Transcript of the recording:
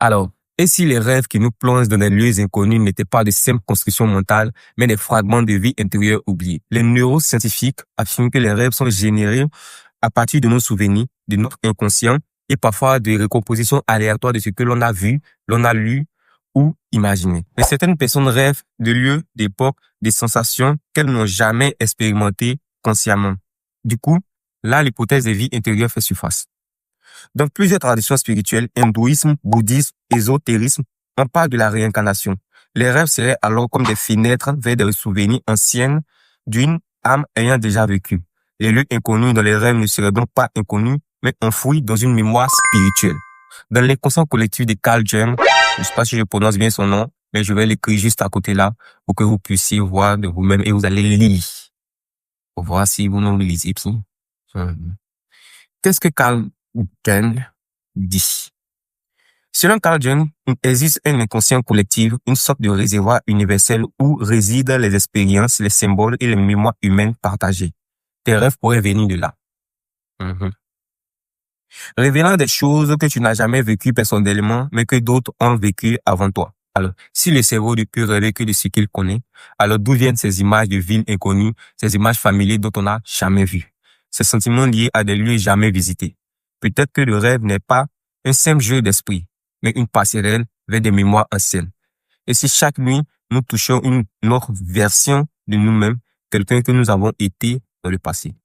Alors, et si les rêves qui nous plongent dans des lieux inconnus n'étaient pas de simples constructions mentales, mais des fragments de vie intérieure oubliés? Les neuroscientifiques affirment que les rêves sont générés à partir de nos souvenirs, de notre inconscient et parfois de recompositions aléatoires de ce que l'on a vu, l'on a lu ou imaginé. Mais certaines personnes rêvent de lieux, d'époques, des sensations qu'elles n'ont jamais expérimentées consciemment. Du coup, là, l'hypothèse de vie intérieure fait surface. Dans plusieurs traditions spirituelles, hindouisme, bouddhisme, ésotérisme, on parle de la réincarnation. Les rêves seraient alors comme des fenêtres vers des souvenirs anciens d'une âme ayant déjà vécu. Les lieux inconnus dans les rêves ne seraient donc pas inconnus, mais enfouis dans une mémoire spirituelle. Dans l'inconscient collectif de Carl Jung, je ne sais pas si je prononce bien son nom, mais je vais l'écrire juste à côté là pour que vous puissiez voir de vous-même et vous allez lire. Pour voir si vous ne le lisez plus. Qu'est-ce que Carl Jung dit? Selon Carl Jung, il existe un inconscient collectif, une sorte de réservoir universel où résident les expériences, les symboles et les mémoires humaines partagées. Tes rêves pourraient venir de là. Révélant des choses que tu n'as jamais vécues personnellement, mais que d'autres ont vécues avant toi. Alors, si le cerveau ne peut rêver que de ce qu'il connaît, alors d'où viennent ces images de villes inconnues, ces images familières dont on n'a jamais vues, ces sentiments liés à des lieux jamais visités? Peut-être que le rêve n'est pas un simple jeu d'esprit, mais une passerelle vers des mémoires anciennes. Et si chaque nuit, nous touchons une autre version de nous-mêmes, quelqu'un que nous avons été dans le passé.